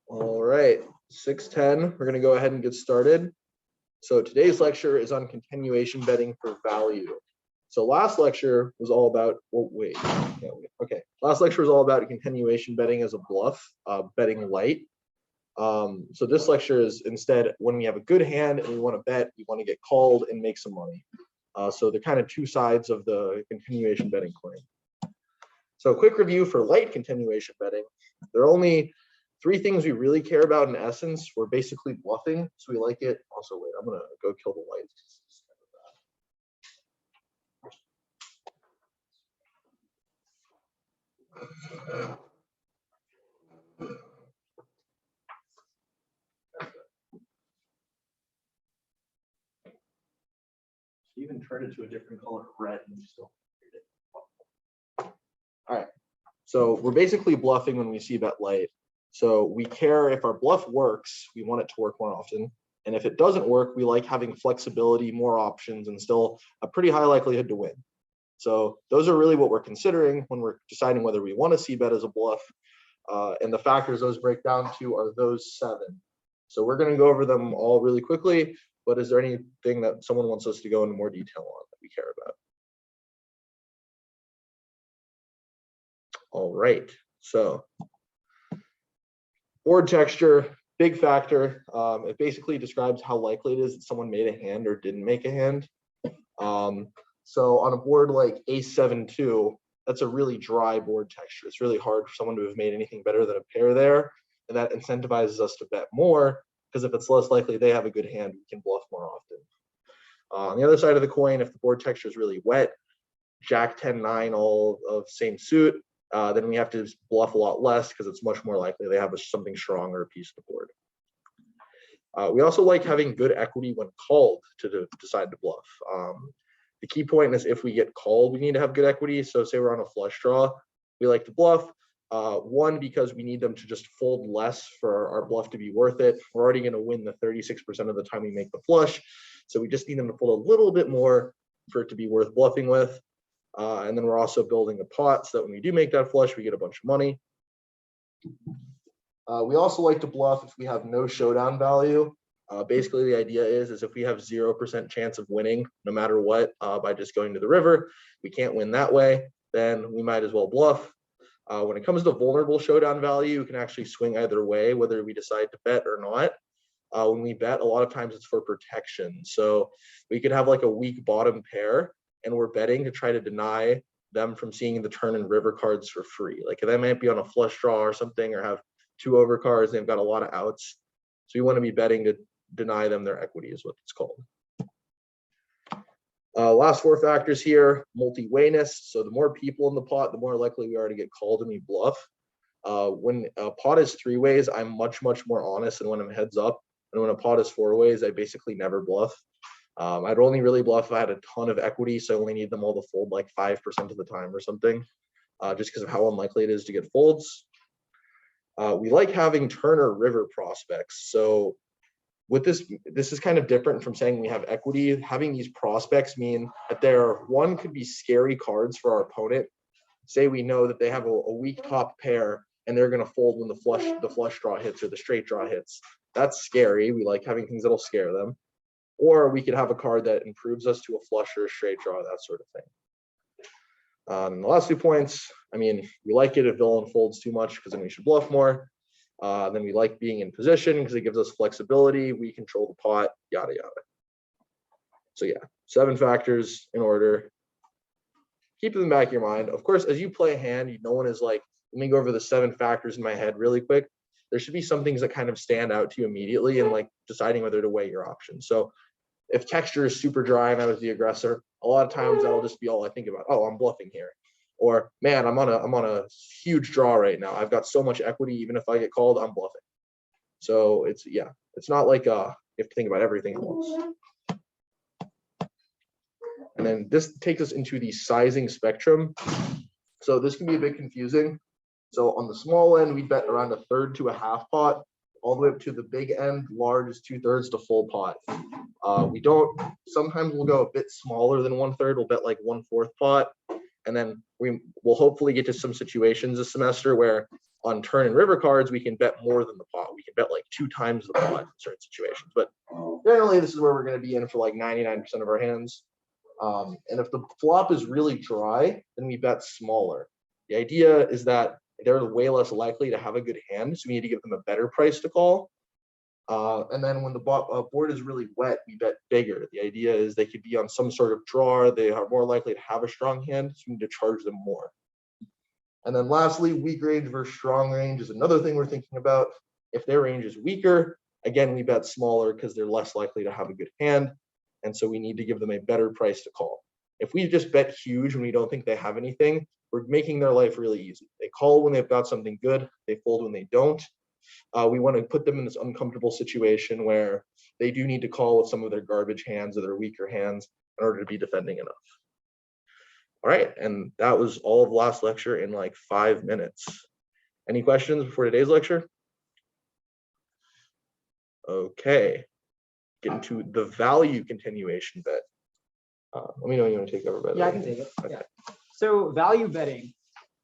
All right, 6:10, we're gonna go ahead and get started. So today's lecture is on continuation betting for value. So last lecture was all about, last lecture was all about continuation betting as a bluff, betting light. So this lecture is instead when we have a good hand and we want to bet, we want to get called and make some money. So they're kind of two sides of the continuation betting coin. So quick review for light continuation betting. There are only three things we really care about in essence. We're basically bluffing, so we like it. Also, wait, I'm gonna go kill the lights. Even turn it to a different color, red, and still. All right, so we're basically bluffing when we see bet light. So we care if our bluff works, we want it to work more often. And if it doesn't work, we like having flexibility, more options, and still a pretty high likelihood to win. So those are really what we're considering when we're deciding whether we want to see bet as a bluff. And the factors those break down to are those 7. So we're going to go over them all really quickly, but is there anything that someone wants us to go into more detail on that we care about? All right, so board texture, big factor. It basically describes how likely it is that someone made a hand or didn't make a hand. So on a board like Ace-7-2, that's a really dry board texture. It's really hard for someone to have made anything better than a pair there, and that incentivizes us to bet more, because if it's less likely they have a good hand, we can bluff more often. On the other side of the coin, if the board texture is really wet, Jack-10-9, all of same suit, then we have to bluff a lot less because it's much more likely they have something stronger piece of the board. We also like having good equity when called to decide to bluff. The key point is if we get called, we need to have good equity. So say we're on a flush draw, we like to bluff. One, because we need them to just fold less for our bluff to be worth it. We're already going to win the 36% of the time we make the flush. So we just need them to fold a little bit more for it to be worth bluffing with. And then we're also building a pot so that when we do make that flush, we get a bunch of money. We also like to bluff if we have no showdown value. Basically, the idea is if we have 0% chance of winning, no matter what, by just going to the river, we can't win that way, then we might as well bluff. When it comes to vulnerable showdown value, you can actually swing either way, whether we decide to bet or not. When we bet, a lot of times it's for protection. So we could have like a weak bottom pair, and we're betting to try to deny them from seeing the turn and river cards for free. Like they might be on a flush draw or something, or have 2 overcards, they've got a lot of outs. So we want to be betting to deny them their equity is what it's called. Last 4 factors here, multi-wayness. So the more people in the pot, the more likely we are to get called and we bluff. When a pot is 3 ways, I'm much more honest than when I'm heads up. And when a pot is 4 ways, I basically never bluff. I'd only really bluff if I had a ton of equity, so I only need them all to fold like 5% of the time or something, just because of how unlikely it is to get folds. We like having Turner River prospects. So with this is kind of different from saying we have equity. Having these prospects mean that one could be scary cards for our opponent. Say we know that they have a weak top pair and they're going to fold when the flush draw hits or the straight draw hits. That's scary. We like having things that'll scare them. Or we could have a card that improves us to a flush or a straight draw, that sort of thing. The last 2 points, I mean, we like it if villain folds too much because then we should bluff more. Then we like being in position because it gives us flexibility. We control the pot, yada, yada. So yeah, 7 factors in order. Keep them in the back of your mind. Of course, as you play a hand, no one is like, let me go over the 7 factors in my head really quick. There should be some things that kind of stand out to you immediately and like deciding whether to weigh your options. So if texture is super dry and I was the aggressor, a lot of times that'll just be all I think about. Oh, I'm bluffing here. Or man, I'm on a huge draw right now. I've got so much equity, even if I get called, I'm bluffing. So it's not like you have to think about everything at once. And then this takes us into the sizing spectrum. So this can be a bit confusing. So on the small end, we bet around 1/3 to a half pot, all the way up to the big end, large is 2/3 to full pot. Sometimes we'll go a bit smaller than 1/3, we'll bet like 1/4 pot. And then we will hopefully get to some situations this semester where on turn and river cards, we can bet more than the pot. We can bet like 2 times the pot in certain situations. But generally, this is where we're going to be in for like 99% of our hands. And if the flop is really dry, then we bet smaller. The idea is that they're way less likely to have a good hand, so we need to give them a better price to call. And then when the board is really wet, we bet bigger. The idea is they could be on some sort of draw. They are more likely to have a strong hand, so we need to charge them more. And then lastly, weak range versus strong range is another thing we're thinking about. If their range is weaker, again, we bet smaller because they're less likely to have a good hand. And so we need to give them a better price to call. If we just bet huge when we don't think they have anything, we're making their life really easy. They call when they've got something good, they fold when they don't. We want to put them in this uncomfortable situation where they do need to call with some of their garbage hands or their weaker hands in order to be defending enough. All right, and that was all of last lecture in like 5 minutes. Any questions before today's lecture? Okay, get into the value continuation bet. Let me know when you want to take over. Yeah, I can take it. Okay. Yeah. So value betting,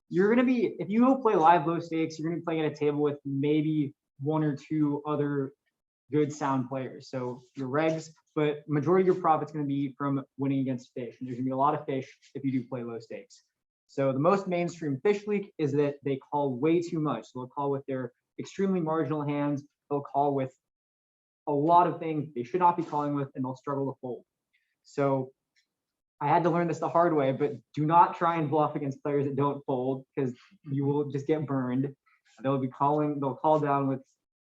you're going to be, if you go play live low stakes, you're going to be playing at a table with maybe 1 or 2 other good sound players. So your regs, but majority of your profit's going to be from winning against fish. And there's going to be a lot of fish if you do play low stakes. So the most mainstream fish leak is that they call way too much. So they'll call with their extremely marginal hands. They'll call with a lot of things they should not be calling with, and they'll struggle to fold. So I had to learn this the hard way, but do not try and bluff against players that don't fold, because you will just get burned. They'll call down with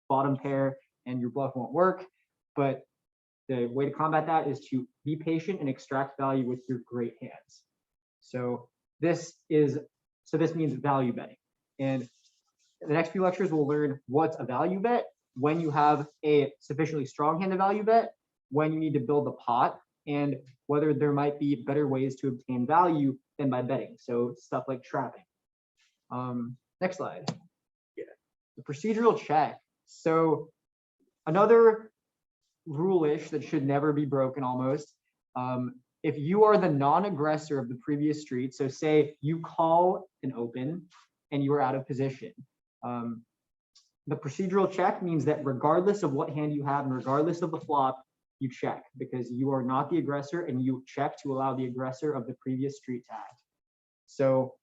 bottom pair and your bluff won't work. But the way to combat that is to be patient and extract value with your great hands. So this means value betting. And in the next few lectures, we'll learn what's a value bet, when you have a sufficiently strong hand to value bet, when you need to build the pot, and whether there might be better ways to obtain value than by betting. So stuff like trapping. Next slide. Yeah. The procedural check. So another rule-ish that should never be broken almost. If you are the non-aggressor of the previous street, so say you call an open and you are out of position. The procedural check means that regardless of what hand you have and regardless of the flop, you check, because you are not the aggressor and you check to allow the aggressor of the previous street to act. So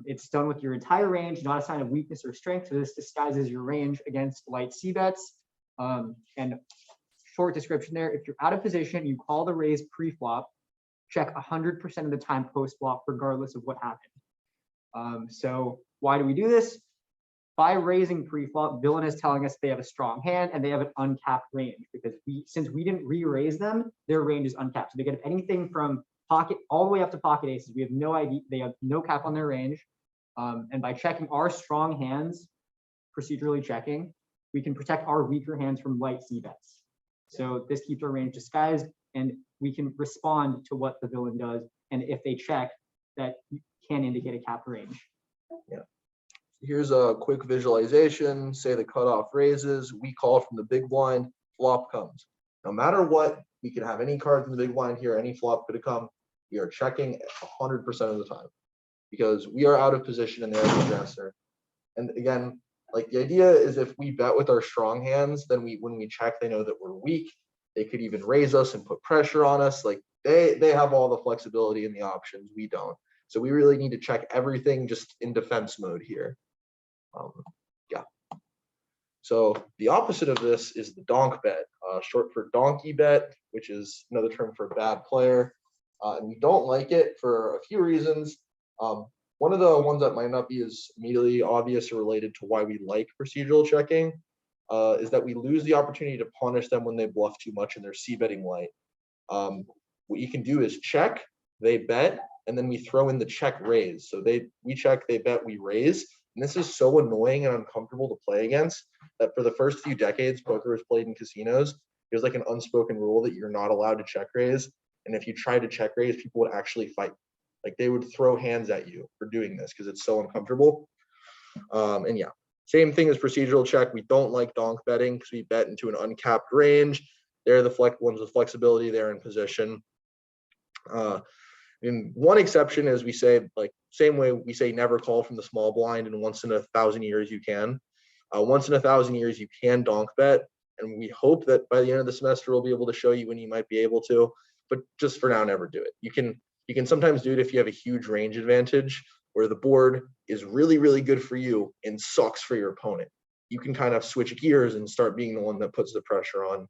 it's done with your entire range, not a sign of weakness or strength. So this disguises your range against light C bets. And short description there, if you're out of position, you call the raise pre-flop, check 100% of the time post-flop, regardless of what happened. So why do we do this? By raising pre-flop, villain is telling us they have a strong hand and they have an uncapped range, because since we didn't re-raise them, their range is uncapped. So they get anything from pocket all the way up to pocket aces. We have no idea, they have no cap on their range. And by checking our strong hands, procedurally checking, we can protect our weaker hands from light C bets. So this keeps our range disguised. and we can respond to what the villain does. And if they check, that can indicate a capped range. Here's a quick visualization. Say the cutoff raises, we call from the big blind, flop comes. No matter what, we can have any card from the big blind here, any flop could have come. We are checking 100% of the time because we are out of position and they're the aggressor. And again, like the idea is if we bet with our strong hands, then when we check, they know that we're weak. They could even raise us and put pressure on us. Like they have all the flexibility and the options. We don't. So we really need to check everything just in defense mode here. Yeah. So the opposite of this is the donk bet, short for donkey bet, which is another term for bad player. And we don't like it for a few reasons. One of the ones that might not be as immediately obvious or related to why we like procedural checking is that we lose the opportunity to punish them when they bluff too much in their c-betting light. What you can do is check, they bet, and then we throw in the check raise. So we check, they bet, we raise. And this is so annoying and uncomfortable to play against that for the first few decades poker was played in casinos, there's like an unspoken rule that you're not allowed to check raise. And if you tried to check raise, people would actually fight. Like they would throw hands at you for doing this because it's so uncomfortable. And yeah, same thing as procedural check. We don't like donk betting because we bet into an uncapped range. They're the ones with flexibility, they're in position. And one exception is we say, like, same way we say never call from the small blind, and once in 1,000 years you can. Once in 1,000 years you can donk bet, and we hope that by the end of the semester we'll be able to show you when you might be able to. But just for now, never do it. You can sometimes do it if you have a huge range advantage where the board is really, really good for you and sucks for your opponent. You can kind of switch gears and start being the one that puts the pressure on,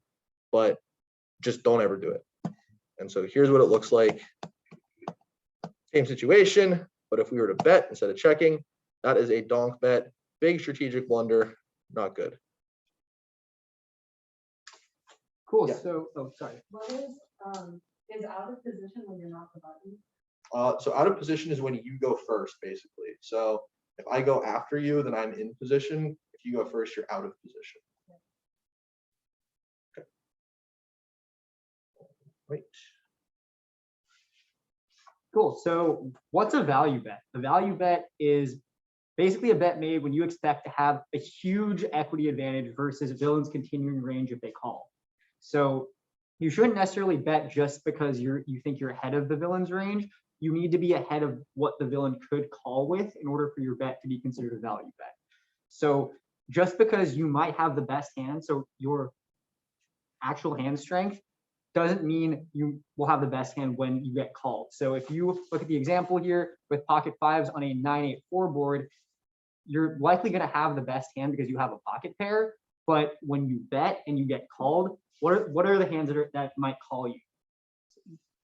but just don't ever do it. And so here's what it looks like. Same situation, but if we were to bet instead of checking, that is a donk bet. Big strategic blunder, not good. Cool. Yeah. So, oh, sorry. What is out of position when you're not the button? So out of position is when you go first, basically. So if I go after you, then I'm in position. If you go first, you're out of position. Okay. Wait. Cool. So what's a value bet? A value bet is basically a bet made when you expect to have a huge equity advantage versus a villain's continuing range if they call. So you shouldn't necessarily bet just because you think you're ahead of the villain's range. You need to be ahead of what the villain could call with in order for your bet to be considered a value bet. So just because you might have the best hand, so your actual hand strength doesn't mean you will have the best hand when you get called. So if you look at the example here with pocket fives on a 9-8-4 board, you're likely going to have the best hand because you have a pocket pair. But when you bet and you get called, what are the hands that might call you?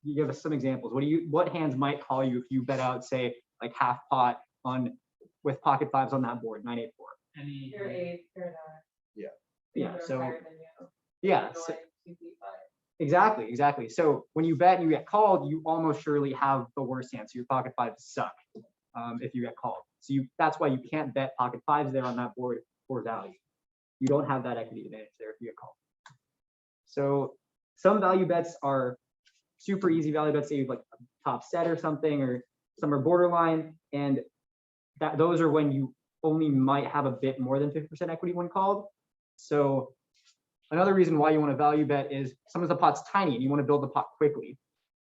You give us some examples. What hands might call you if you bet out, say, like half pot with pocket fives on that board, 9-8-4? You're 8, you're 9. Yeah. They're So higher than you. yeah. You're So, like 2 feet 5. exactly. So when you bet and you get called, you almost surely have the worst hand. So your pocket fives suck if you get called. So that's why you can't bet pocket fives there on that board for value. You don't have that equity advantage there if you get called. So some value bets are super easy value bets, say like a top set or something, or some are borderline, and those are when you only might have a bit more than 50% equity when called. So another reason why you want to value bet is sometimes the pot's tiny and you want to build the pot quickly.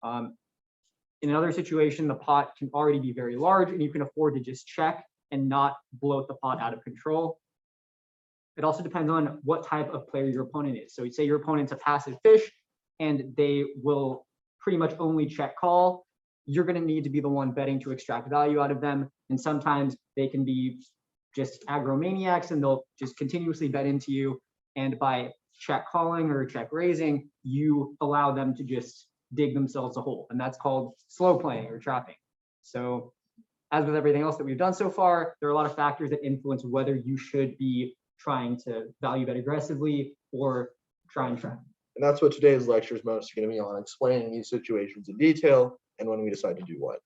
In another situation, the pot can already be very large and you can afford to just check and not bloat the pot out of control. It also depends on what type of player your opponent is. So say your opponent's a passive fish and they will pretty much only check call. You're going to need to be the one betting to extract value out of them. And sometimes they can be just agromaniacs and they'll just continuously bet into you. And by check calling or check raising, you allow them to just dig themselves a hole. And that's called slow playing or trapping. So as with everything else that we've done so far, there are a lot of factors that influence whether you should be trying to value bet aggressively or try and trap. And that's what today's lecture is mostly going to be on, explaining these situations in detail and when we decide to do what.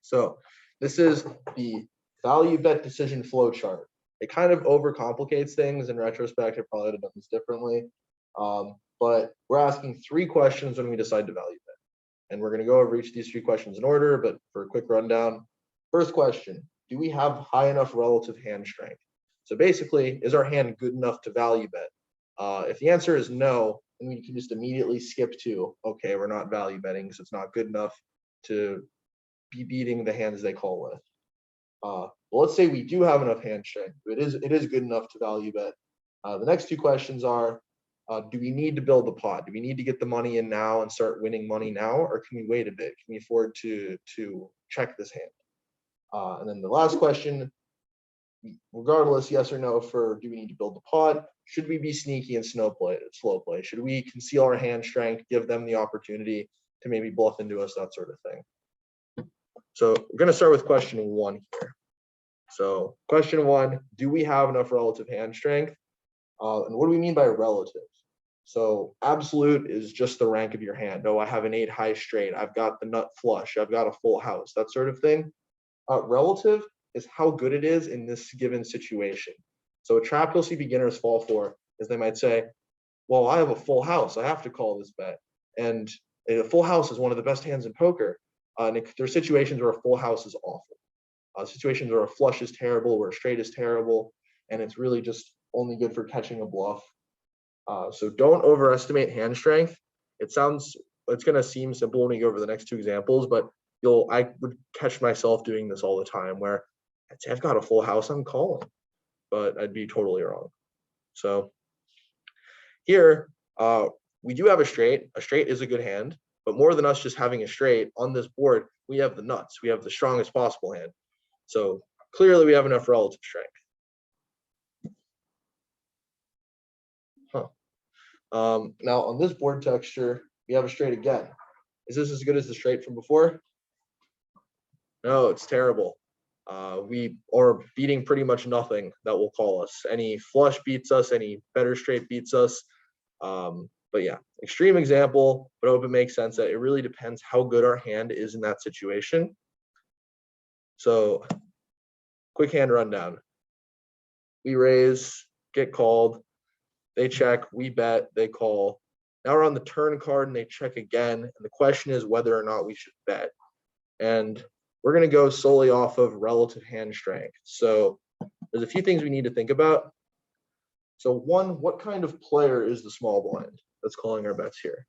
So this is the value bet decision flow chart. It kind of overcomplicates things. In retrospect, I probably would have done this differently. but we're asking 3 questions when we decide to value bet. And we're going to go over each of these 3 questions in order, but for a quick rundown. First question, do we have high enough relative hand strength? So basically, is our hand good enough to value bet? If the answer is no, then we can just immediately skip to, okay, we're not value betting because it's not good enough to be beating the hands they call with. Well, let's say we do have enough hand strength. It is good enough to value bet. The next 2 questions are, do we need to build the pot? Do we need to get the money in now and start winning money now, or can we wait a bit? Can we afford to check this hand? And then the last question, regardless, yes or no, for do we need to build the pot? Should we be sneaky and slow play? Should we conceal our hand strength, give them the opportunity to maybe bluff into us, that sort of thing? So we're going to start with question 1 here. So question 1, do we have enough relative hand strength? And what do we mean by relative? So absolute is just the rank of your hand. Oh, I have an 8 high straight. I've got the nut flush. I've got a full house, that sort of thing. Relative is how good it is in this given situation. So a trap you'll see beginners fall for is they might say, well, I have a full house. I have to call this bet. And a full house is one of the best hands in poker. And there are situations where a full house is awful. Situations where a flush is terrible, where a straight is terrible, and it's really just only good for catching a bluff. So don't overestimate hand strength. It's going to seem simple when we go over the next 2 examples, but I would catch myself doing this all the time where I'd say I've got a full house, I'm calling, but I'd be totally wrong. So here we do have a straight. A straight is a good hand, but more than us just having a straight on this board, we have the nuts. We have the strongest possible hand. So clearly we have enough relative strength. Now on this board texture, we have a straight again. Is this as good as the straight from before? No, it's terrible. We are beating pretty much nothing that will call us. Any flush beats us, any better straight beats us. But yeah, extreme example, but I hope it makes sense that it really depends how good our hand is in that situation. So quick hand rundown. We raise, get called, they check, we bet, they call. Now we're on the turn card and they check again. And the question is whether or not we should bet. And we're going to go solely off of relative hand strength. So there's a few things we need to think about. So 1, what kind of player is the small blind that's calling our bets here?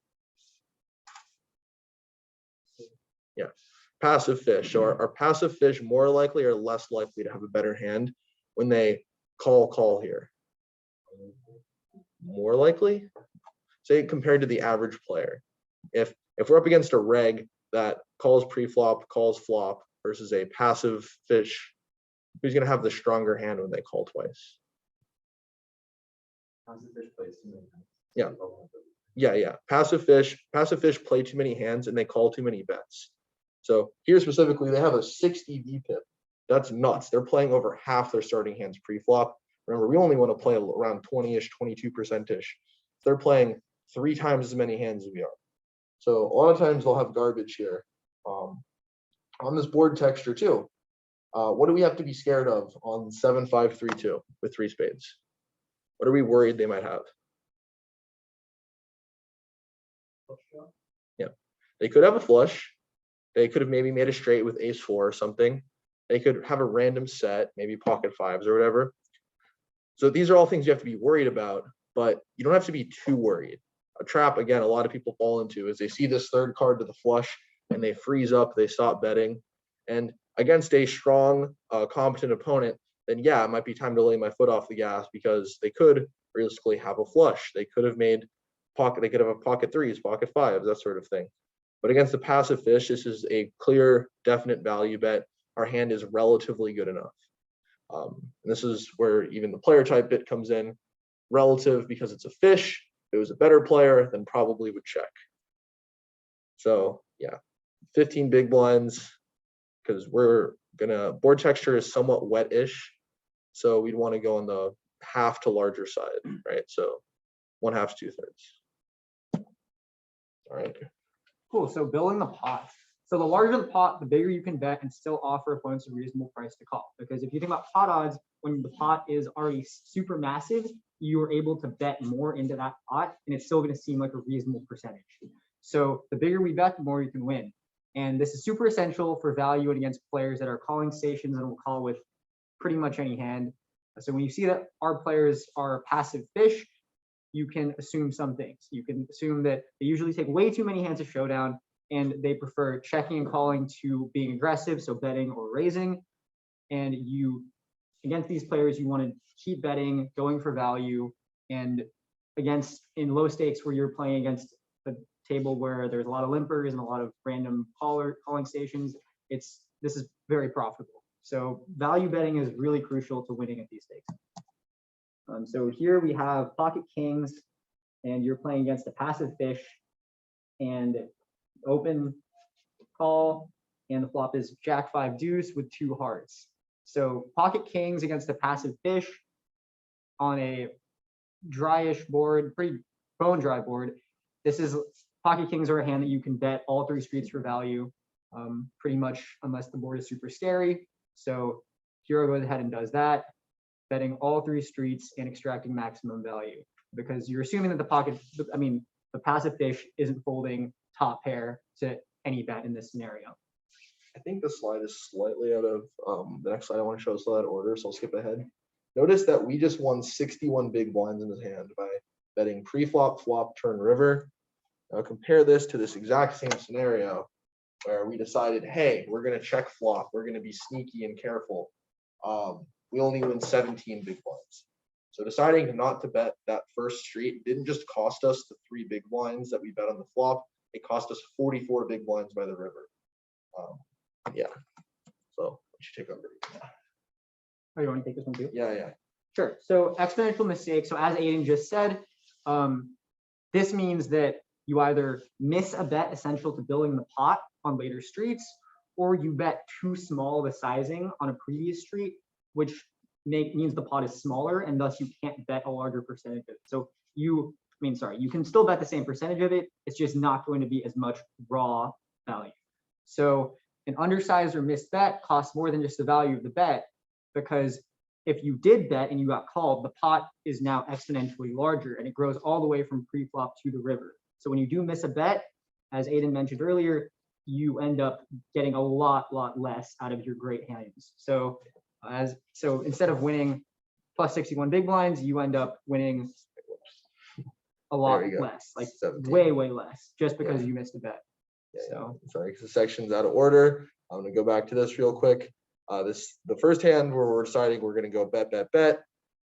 Yeah, passive fish. So are passive fish more likely or less likely to have a better hand when they call here? More likely? Say compared to the average player. If we're up against a reg that calls pre-flop, calls flop versus a passive fish, who's going to have the stronger hand when they call twice? Passive fish plays too many hands. Yeah. Passive fish play too many hands and they call too many bets. So here specifically, they have a 60 VPIP. That's nuts. They're playing over half their starting hands pre-flop. Remember, we only want to play around 20-ish, 22%-ish. They're playing 3 times as many hands as we are. So a lot of times they'll have garbage here. On this board texture too, what do we have to be scared of on 7-5-3-2 with 3 spades? What are we worried they might have? Yeah, they could have a flush. They could have maybe made a straight with ace-4 or something. They could have a random set, maybe pocket 5s or whatever. So these are all things you have to be worried about, but you don't have to be too worried. A trap, again, a lot of people fall into is they see this 3rd card to the flush and they freeze up, they stop betting. And against a strong, competent opponent, then yeah, it might be time to lay my foot off the gas because they could realistically have a flush. They could have made they could have a pocket 3s, pocket 5s, that sort of thing. But against the passive fish, this is a clear, definite value bet. Our hand is relatively good enough. And this is where even the player type bit comes in. Relative because it's a fish. If it was a better player, then probably would check. So yeah, 15 big blinds because board texture is somewhat wet-ish. So we'd want to go on the half to larger side, right? So 1/2 to 2/3. All right. Cool. So building the pot. So the larger the pot, the bigger you can bet and still offer opponents a reasonable price to call. Because if you think about pot odds, when the pot is already super massive, you are able to bet more into that pot, and it's still going to seem like a reasonable percentage. So the bigger we bet, the more you can win. And this is super essential for value and against players that are calling stations and will call with pretty much any hand. So when you see that our players are passive fish, you can assume some things. You can assume that they usually take way too many hands of showdown, and they prefer checking and calling to being aggressive, so betting or raising. And you, against these players, you want to keep betting, going for value, and against in low stakes where you're playing against a table where there's a lot of limpers and a lot of random calling stations, this is very profitable. So value betting is really crucial to winning at these stakes. So here we have pocket kings, and you're playing against a passive fish, and open call, and the flop is Jack 5 deuce with 2 hearts. So pocket kings against a passive fish on a dryish board, pretty bone dry board. This is pocket kings are a hand that you can bet all 3 streets for value, pretty much unless the board is super scary. So Hero goes ahead and does that, betting all 3 streets and extracting maximum value, because you're assuming that the passive fish isn't folding top pair to any bet in this scenario. I think the slide is slightly out of the next slide I want to show is still out of order, so I'll skip ahead. Notice that we just won 61 big blinds in his hand by betting pre-flop, flop, turn, river. Now compare this to this exact same scenario where we decided, hey, we're going to check flop. We're going to be sneaky and careful. We only win 17 big blinds. So deciding not to bet that first street didn't just cost us the 3 big blinds that we bet on the flop. It cost us 44 big blinds by the river. Yeah. So what you take over? Oh, you want to take this one too? Yeah. Sure. So exponential mistake. So as Aiden just said, this means that you either miss a bet essential to building the pot on later streets, or you bet too small of a sizing on a previous street, which means the pot is smaller, and thus you can't bet a larger percentage of it. So you can still bet the same percentage of it. It's just not going to be as much raw value. So an undersized or missed bet costs more than just the value of the bet, because if you did bet and you got called, the pot is now exponentially larger, and it grows all the way from pre-flop to the river. So when you do miss a bet, as Aiden mentioned earlier, you end up getting a lot less out of your great hands. So instead of winning plus 61 big blinds, you end up winning a lot less, like 17. way less, just because you missed a bet. So sorry, because the section's out of order. I'm gonna go back to this real quick. The first hand where we're deciding we're gonna go bet.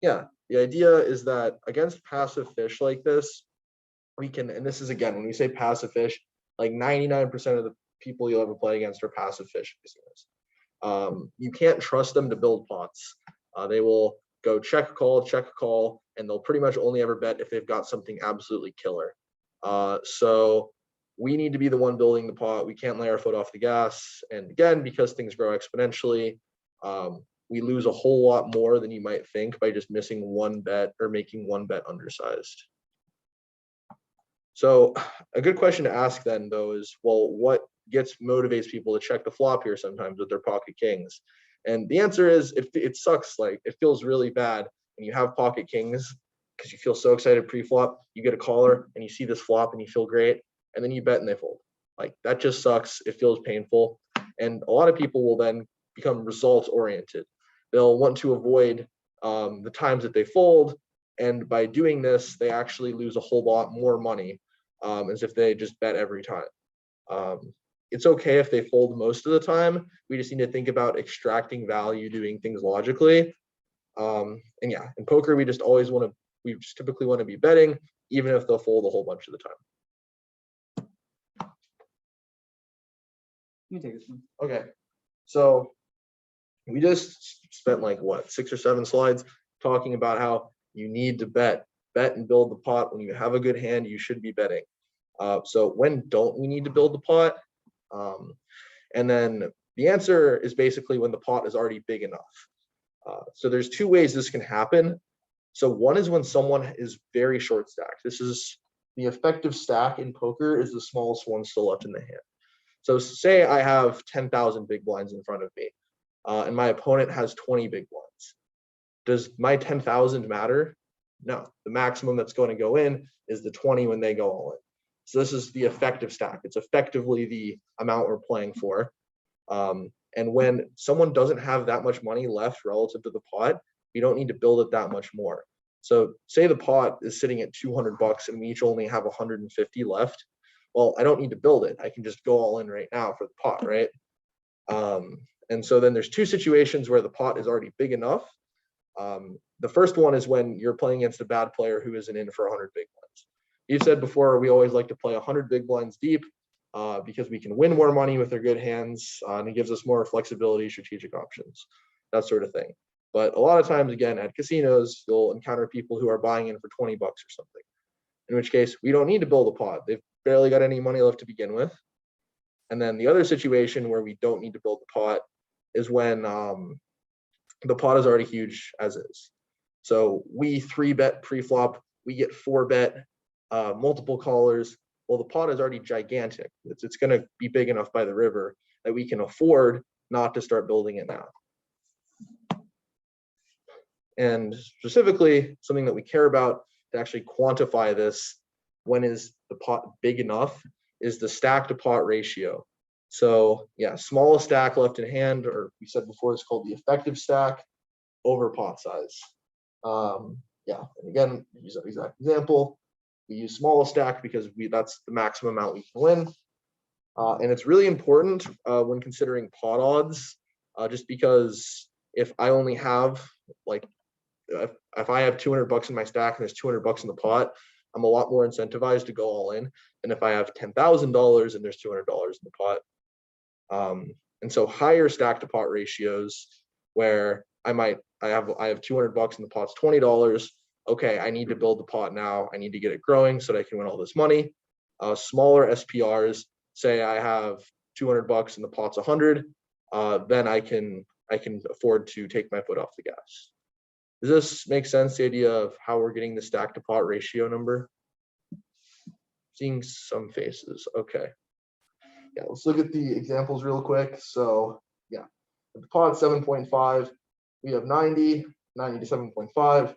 Yeah, the idea is that against passive fish like this, we can, and this is again, when we say passive fish, like 99% of the people you'll ever play against are passive fish. You can't trust them to build pots. They will go check call, and they'll pretty much only ever bet if they've got something absolutely killer. So we need to be the one building the pot. We can't lay our foot off the gas. And again, because things grow exponentially, we lose a whole lot more than you might think by just missing one bet or making one bet undersized. So a good question to ask then, though, is, well, what motivates people to check the flop here sometimes with their pocket kings? And the answer is it sucks. Like, it feels really bad when you have pocket kings because you feel so excited pre-flop. You get a caller and you see this flop and you feel great, and then you bet and they fold. Like, that just sucks. It feels painful. And a lot of people will then become results oriented. They'll want to avoid the times that they fold. And by doing this, they actually lose a whole lot more money as if they just bet every time. It's okay if they fold most of the time. We just need to think about extracting value, doing things logically. And yeah, in poker, we just typically want to be betting, even if they'll fold a whole bunch of the time. You take this one. Okay, so we just spent like what, 6 or 7 slides talking about how you need to bet and build the pot. When you have a good hand, you should be betting. So when don't we need to build the pot? And then the answer is basically when the pot is already big enough. So there's 2 ways this can happen. So one is when someone is very short stacked. This is the effective stack in poker is the smallest one still left in the hand. So say I have 10,000 big blinds in front of me, and my opponent has 20 big blinds. Does my 10,000 matter? No, the maximum that's going to go in is the 20 when they go all in. So this is the effective stack. It's effectively the amount we're playing for. And when someone doesn't have that much money left relative to the pot, you don't need to build it that much more. So say the pot is sitting at 200 bucks and we each only have 150 left. Well, I don't need to build it. I can just go all in right now for the pot, right? And so then there's two situations where the pot is already big enough. The first one is when you're playing against a bad player who isn't in for 100 big blinds. You've said before, we always like to play 100 big blinds deep because we can win more money with our good hands and it gives us more flexibility, strategic options, that sort of thing. But a lot of times, again, at casinos, you'll encounter people who are buying in for 20 bucks or something, in which case we don't need to build a pot. They've barely got any money left to begin with. And then the other situation where we don't need to build the pot is when the pot is already huge as is. So we 3-bet pre-flop, we get 4-bet, multiple callers. Well, the pot is already gigantic. It's going to be big enough by the river that we can afford not to start building it now. And specifically, something that we care about to actually quantify this, when is the pot big enough, is the stack to pot ratio. So yeah, smallest stack left in hand, or we said before, it's called the effective stack over pot size. Yeah, and again, use that exact example. We use smallest stack because that's the maximum amount we can win. And it's really important when considering pot odds, just because if I only have like, if I have 200 bucks in my stack and there's 200 bucks in the pot, I'm a lot more incentivized to go all in than if I have $10,000 and there's $200 in the pot. And so higher stack to pot ratios where I have 200 bucks and the pot's $20. Okay, I need to build the pot now. I need to get it growing so that I can win all this money. Smaller SPRs, say I have 200 bucks and the pot's 100, then I can afford to take my foot off the gas. Does this make sense, the idea of how we're getting the stack to pot ratio number? Seeing some faces. Okay. Yeah, let's look at the examples real quick. So yeah, the pot 7.5, we have 90 to 7.5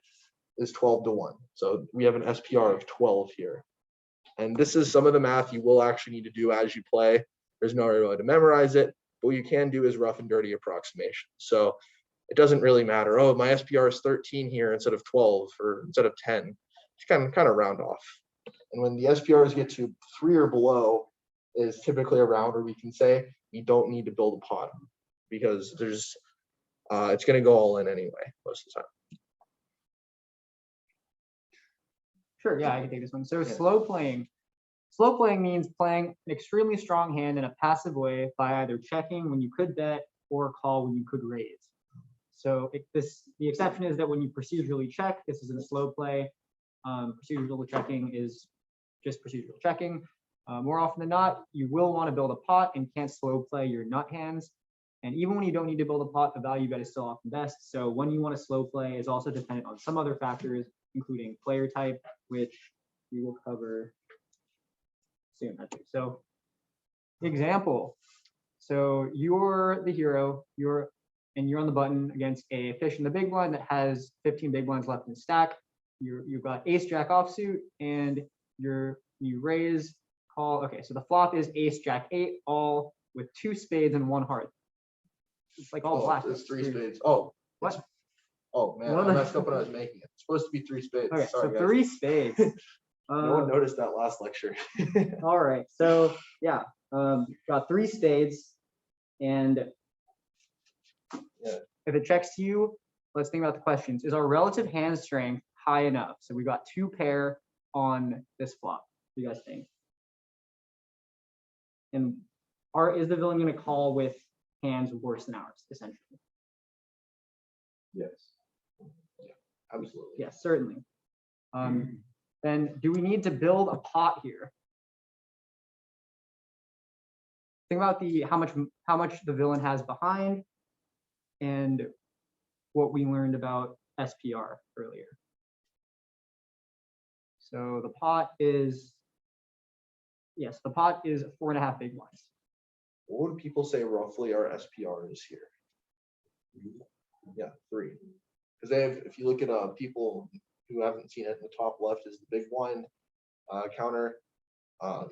is 12 to 1. So we have an SPR of 12 here. And this is some of the math you will actually need to do as you play. There's no way to memorize it, but what you can do is rough and dirty approximation. So it doesn't really matter. Oh, my SPR is 13 here instead of 12 or instead of 10. Just kind of round off. And when the SPRs get to 3 or below is typically around where we can say we don't need to build a pot because there's it's going to go all in anyway most of the time. Sure, yeah, I can take this one. So Yeah. slow playing means playing an extremely strong hand in a passive way by either checking when you could bet or call when you could raise. So the exception is that when you procedurally check, this isn't a slow play. Procedural checking is just procedural checking. More often than not, you will want to build a pot and can't slow play your nut hands. And even when you don't need to build a pot, the value bet is still often best. So when you want to slow play is also dependent on some other factors, including player type, which we will cover soon. So example. So you're the hero, you're on the button against a fish in the big blind that has 15 big blinds left in the stack. You've got ace jack offsuit and you raise, call. Okay, so the flop is ace jack 8, all with 2 spades and 1 heart. It's like all black. It's 3 spades. Oh, what? Oh man, I messed up when I was making it. It's supposed to be 3 spades. Okay, sorry, so guys. 3 spades. No one noticed that last lecture. All right, so yeah, got 3 spades, and Yeah. if it checks to you, let's think about the questions. Is our relative hand strength high enough? So we got 2 pair on this flop. What do you guys think? And is the villain going to call with hands worse than ours, essentially? Yes. Yeah, absolutely. Yes, certainly. Then do we need to build a pot here? Think about how much the villain has behind and what we learned about SPR earlier. So the pot is, yes, the pot is 4.5 big blinds. What would people say roughly our SPR is here? Yeah, 3. Because they have, if you look at people who haven't seen it, in the top left is the big blind counter.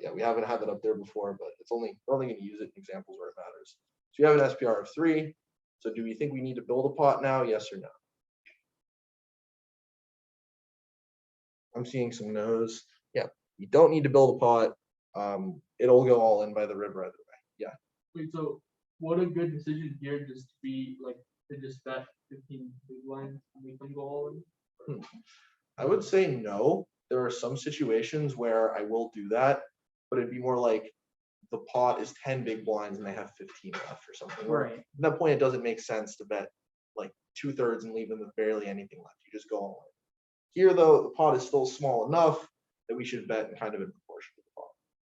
Yeah, we haven't had that up there before, but we're only going to use it in examples where it matters. So you have an SPR of 3. So do we think we need to build a pot now? Yes or no? I'm seeing some no's. Yeah, you don't need to build a pot. It'll go all in by the river either way. Yeah. Wait, so what a good decision here just to be like to just bet 15 big blinds and we can go all in? I would say no. There are some situations where I will do that, but it'd be more like the pot is 10 big blinds and they have 15 left or something. Where Right. At that point, it doesn't make sense to bet like 2/3 and leave them with barely anything left. You just go all in. Here, though, the pot is still small enough that we should bet kind of in proportion to the pot.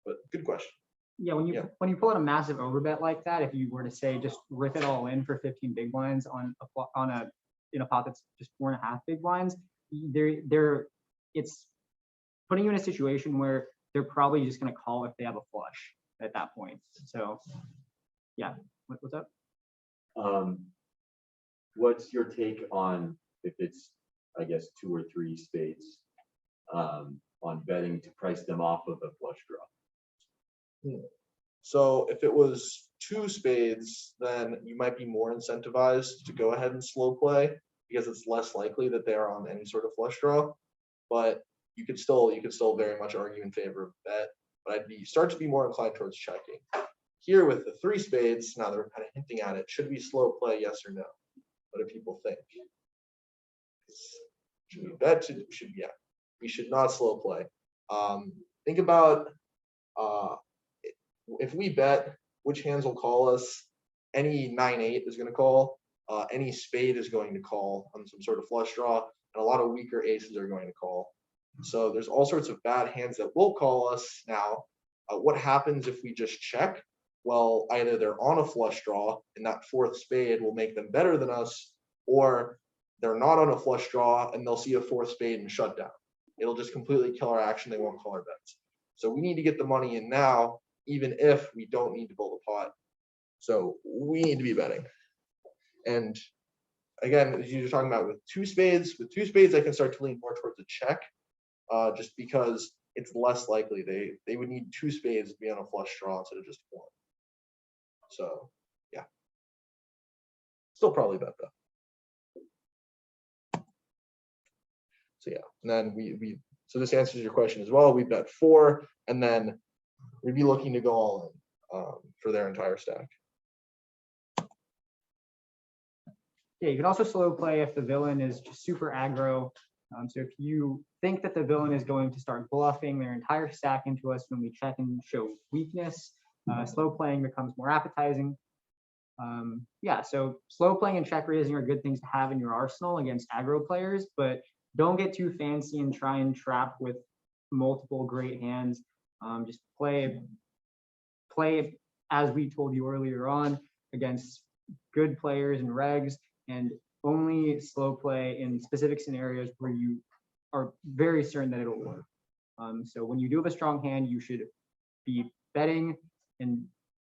But good question. Yeah, when you Yeah. when you pull out a massive overbet like that, if you were to say just rip it all in for 15 big blinds on a in a pot that's just 4.5 big blinds, it's putting you in a situation where they're probably just going to call if they have a flush at that point. So, yeah, what's up? What's your take on if it's, I guess, 2 or 3 spades on betting to price them off of a flush draw? So if it was 2 spades, then you might be more incentivized to go ahead and slow play because it's less likely that they are on any sort of flush draw. But you could still very much argue in favor of bet. But start to be more inclined towards checking. Here with the 3 spades, now they're kind of hinting at it. Should we slow play? Yes or no? What do people think? Should we bet? We should not slow play. Think about if we bet, which hands will call us. Any 9-8 is going to call. Any spade is going to call on some sort of flush draw, and a lot of weaker aces are going to call. So there's all sorts of bad hands that will call us now. What happens if we just check? Well, either they're on a flush draw, and that 4th spade will make them better than us, or they're not on a flush draw, and they'll see a 4th spade and shut down. It'll just completely kill our action. They won't call our bets. So we need to get the money in now, even if we don't need to build a pot. So we need to be betting. And again, as you're talking about with 2 spades, I can start to lean more towards a check, just because it's less likely they would need 2 spades to be on a flush draw instead of just 1. So yeah, still probably bet though. So yeah, and then so this answers your question as well. We bet 4, and then we'd be looking to go all in for their entire stack. Yeah, you can also slow play if the villain is just super aggro. So if you think that the villain is going to start bluffing their entire stack into us when we check and show weakness, slow playing becomes more appetizing. Yeah, so slow playing and check raising are good things to have in your arsenal against aggro players, but don't get too fancy and try and trap with multiple great hands. Just play as we told you earlier on against good players and regs, and only slow play in specific scenarios where you are very certain that it'll work. So when you do have a strong hand, you should be betting and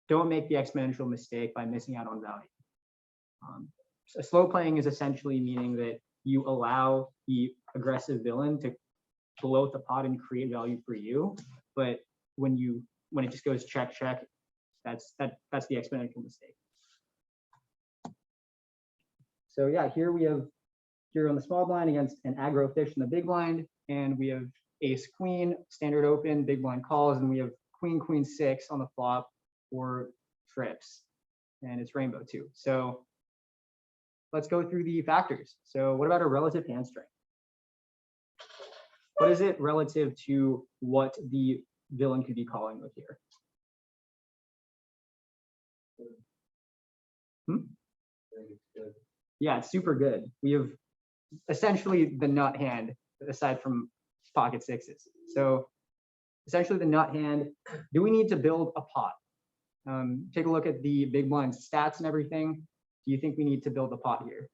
don't make the exponential mistake by missing out on value. So slow playing is essentially meaning that you allow the aggressive villain to bloat the pot and create value for you, but when it just goes check check, that's the exponential mistake. So yeah, here on the small blind against an aggro fish in the big blind, and we have ace queen standard open, big blind calls, and we have queen queen 6 on the flop for trips, and it's rainbow too. So let's go through the factors. So what about a relative hand strength? What is it relative to what the villain could be calling with here? Yeah, it's super good. We have essentially the nut hand aside from pocket 6s. So essentially the nut hand. Do we need to build a pot? Take a look at the big blind's stats and everything. Do you think we need to build a pot here?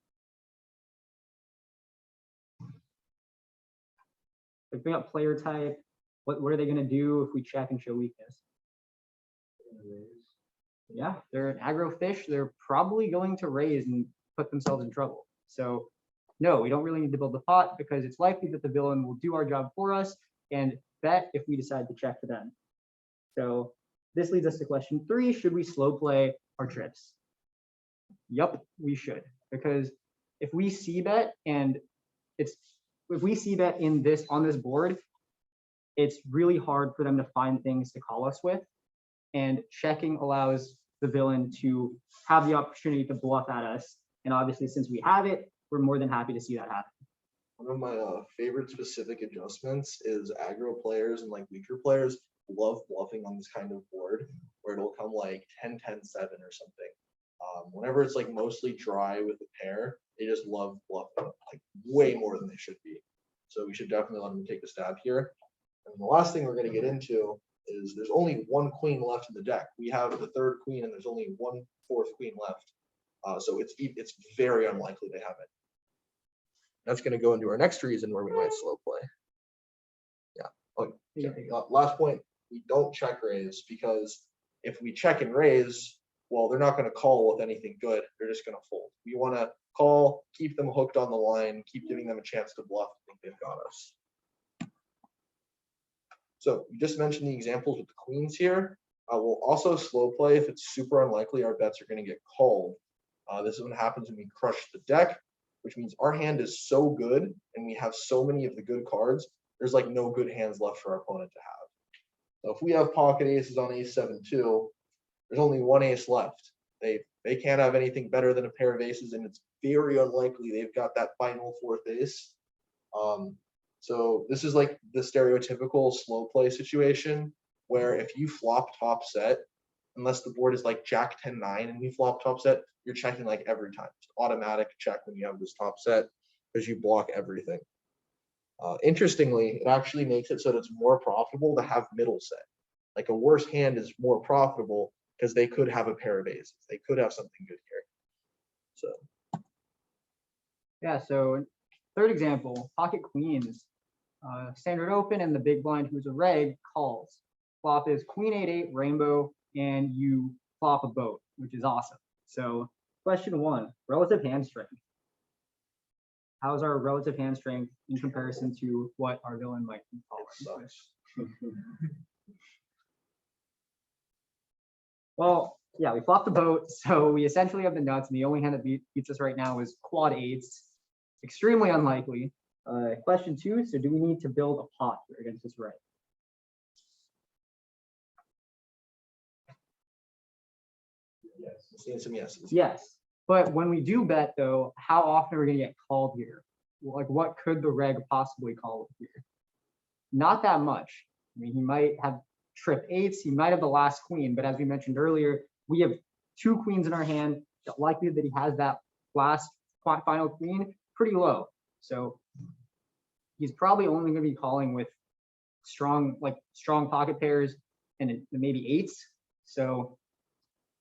Like, bring up player type. What are they going to do if we check and show weakness? Yeah, they're an aggro fish. They're probably going to raise and put themselves in trouble. So no, we don't really need to build the pot because it's likely that the villain will do our job for us and bet if we decide to check to them. So this leads us to question 3. Should we slow play our trips? Yup, we should. Because if we see bet and if we see bet in this on this board, it's really hard for them to find things to call us with. And checking allows the villain to have the opportunity to bluff at us. And obviously, since we have it, we're more than happy to see that happen. One of my favorite specific adjustments is aggro players and like weaker players love bluffing on this kind of board where it'll come like 10, 10, 7 or something. Whenever it's like mostly dry with a pair, they just love bluffing like way more than they should be. So we should definitely let them take a stab here. And the last thing we're going to get into is there's only one queen left in the deck. We have the 3rd queen and there's only 1/4 queen left. So it's very unlikely they have it. That's going to go into our next reason where we might slow play. Yeah. Okay. Last point, we don't check raise because if we check and raise, well, they're not going to call with anything good. They're just going to fold. We want to call, keep them hooked on the line, keep giving them a chance to bluff. I think they've got us. So we just mentioned the examples with the queens here. We'll also slow play if it's super unlikely our bets are going to get called. This is what happens when we crush the deck, which means our hand is so good and we have so many of the good cards, there's like no good hands left for our opponent to have. So if we have pocket aces on ace 7-2, there's only one ace left. They can't have anything better than a pair of aces, and it's very unlikely they've got that final 4th ace. So this is like the stereotypical slow play situation where if you flop top set, unless the board is like Jack 10-9 and we flop top set, you're checking like every time. It's automatic check when you have this top set because you block everything. Interestingly, it actually makes it so that it's more profitable to have middle set. Like a worse hand is more profitable because they could have a pair of aces. They could have something good here. So Yeah, so 3rd example, pocket queens. Standard open and the big blind, who's a reg, calls. Flop is queen 8-8 rainbow, and you flop a boat, which is awesome. So question 1, relative hand strength. How's our relative hand strength in comparison to what our villain might be calling? Well, yeah, we flopped the boat, so we essentially have the nuts, and the only hand that beats us right now is quad 8s. Extremely unlikely. Question 2, so do we need to build a pot here against this reg? yes, seeing some yeses. Yes, but when we do bet though, how often are we gonna get called here? Like what could the reg possibly call here? Not that much. I mean, he might have trip 8s, he might have the last queen, but as we mentioned earlier, we have 2 queens in our hand. The likelihood that he has that last final queen pretty low. So he's probably only going to be calling with strong pocket pairs and maybe 8s. So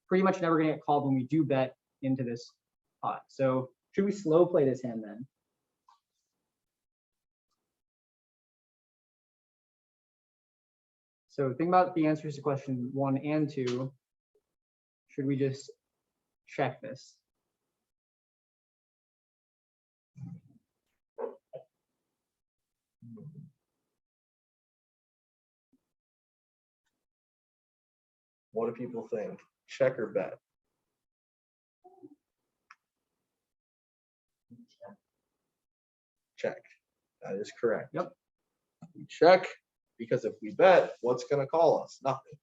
pretty much never going to get called when we do bet into this pot. So should we slow play this hand then? So think about the answers to question 1 and 2. Should we just check this? What do people think? Check or bet? Check. That is correct. Yep. We check because if we bet, what's going to call us? Nothing.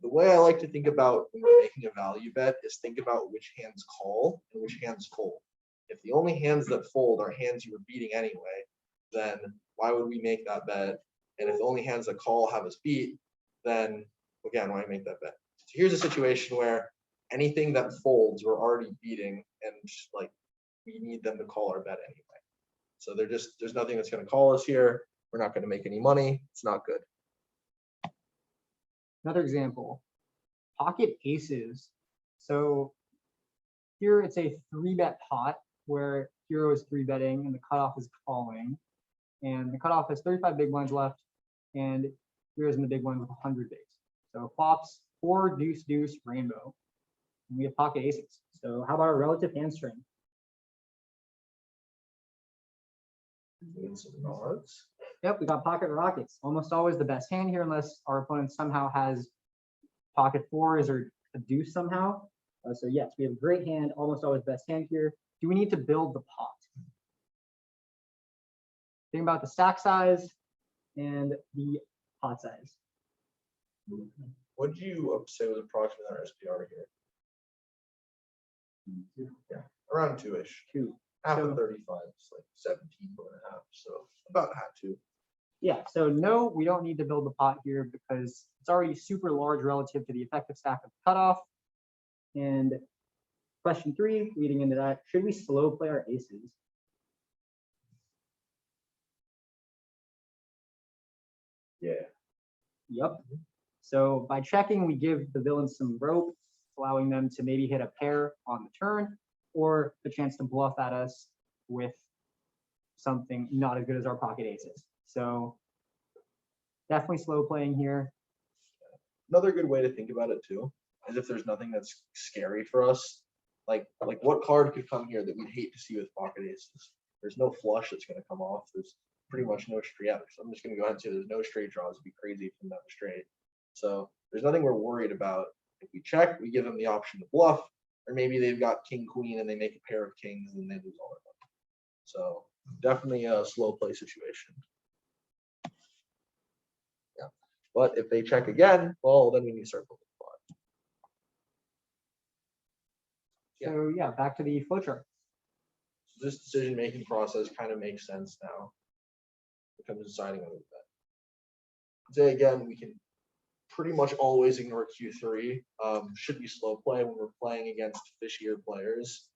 The way I like to think about when we're making a value bet is think about which hands call and which hands fold. If the only hands that fold are hands you were beating anyway, then why would we make that bet? And if the only hands that call have us beat, then again, why make that bet? So here's a situation where anything that folds we're already beating, and like we need them to call our bet anyway. So there's nothing that's going to call us here. We're not going to make any money. It's not good. Another example, pocket aces. So here it's a 3-bet pot where hero is 3-betting and the cutoff is calling. And the cutoff has 35 big blinds left, and heroes in the big blind with 100 bigs. So flops 4 deuce deuce rainbow. And we have pocket aces. So how about our relative hand strength? Doing some nods. Yep, we got pocket rockets. Almost always the best hand here unless our opponent somehow has pocket 4s or a deuce somehow. So yes, we have a great hand, almost always best hand here. Do we need to build the pot? Think about the stack size and the pot size. What did you say was approximately our SPR here? Yeah, around 2-ish. 2. Half So- of 35 is like 17.5, so about half 2. Yeah, so no, we don't need to build the pot here because it's already super large relative to the effective stack of cutoff. And question 3, leading into that, should we slow play our aces? Yeah, Yep. So by checking, we give the villains some rope, allowing them to maybe hit a pair on the turn or the chance to bluff at us with something not as good as our pocket aces. So definitely slow playing here. Another good way to think about it too is if there's nothing that's scary for us, like what card could come here that we'd hate to see with pocket aces? There's no flush that's going to come off. There's pretty much no straight. Yeah, so I'm just going to go ahead and say there's no straight draws. It'd be crazy if we didn't have a straight. So there's nothing we're worried about. If we check, we give them the option to bluff, or maybe they've got king queen and they make a pair of kings and they lose all their money. So definitely a slow play situation. Yeah, but if they check again, well, then we need to start building the pot. Yeah. So yeah, back to the flow chart. This decision-making process kind of makes sense now. It comes to deciding on the bet. Say again, we can pretty much always ignore Q3. Should be slow play when we're playing against fishier players.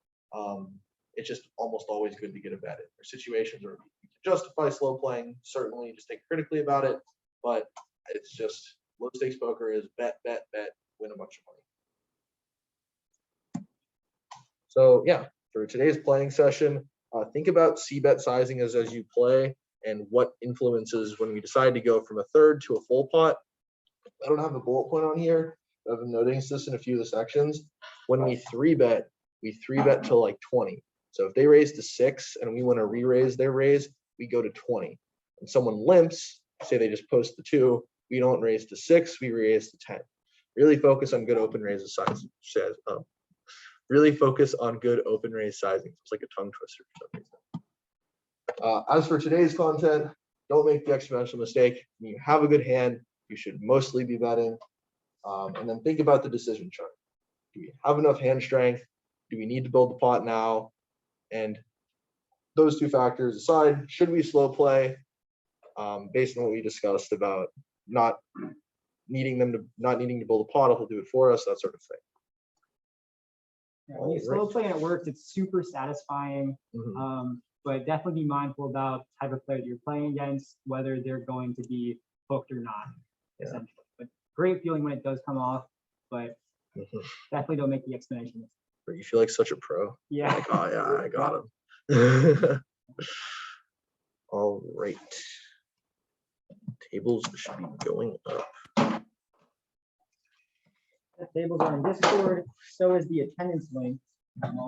It's just almost always good to get a bet in. There are situations where you can justify slow playing, certainly just think critically about it, but it's just low stakes poker is bet, bet, bet, win a bunch of money. So yeah, for today's playing session, think about c-bet sizing as you play and what influences when we decide to go from a third to a full pot. I don't have a bullet point on here. I've been noting this in a few of the sections. When we 3-bet, we 3-bet till like 20. So if they raise to 6 and we want to re-raise their raise, we go to 20. And someone limps, say they just post the 2, we don't raise to 6, we raise to 10. Really focus on good open raises size. Really focus on good open raise sizing. It's like a tongue twister for some reason. As for today's content, don't make the exponential mistake. When you have a good hand, you should mostly be betting. And then think about the decision chart. Do we have enough hand strength? Do we need to build the pot now? And those two factors aside, should we slow play? Based on what we discussed about not needing to build a pot, if they'll do it for us, that sort of thing. Yeah, when you All slow right. play and it works, it's super satisfying. Mhm. But definitely be mindful about the type of player that you're playing against, whether they're going to be hooked or not, Yeah. essentially. But great feeling when it does come off, but Mhm. definitely don't make the explanation. You feel like such a pro. Yeah. Like, oh yeah, I got him. All right. Tables should be going up. Tables are in Discord, so is the attendance link.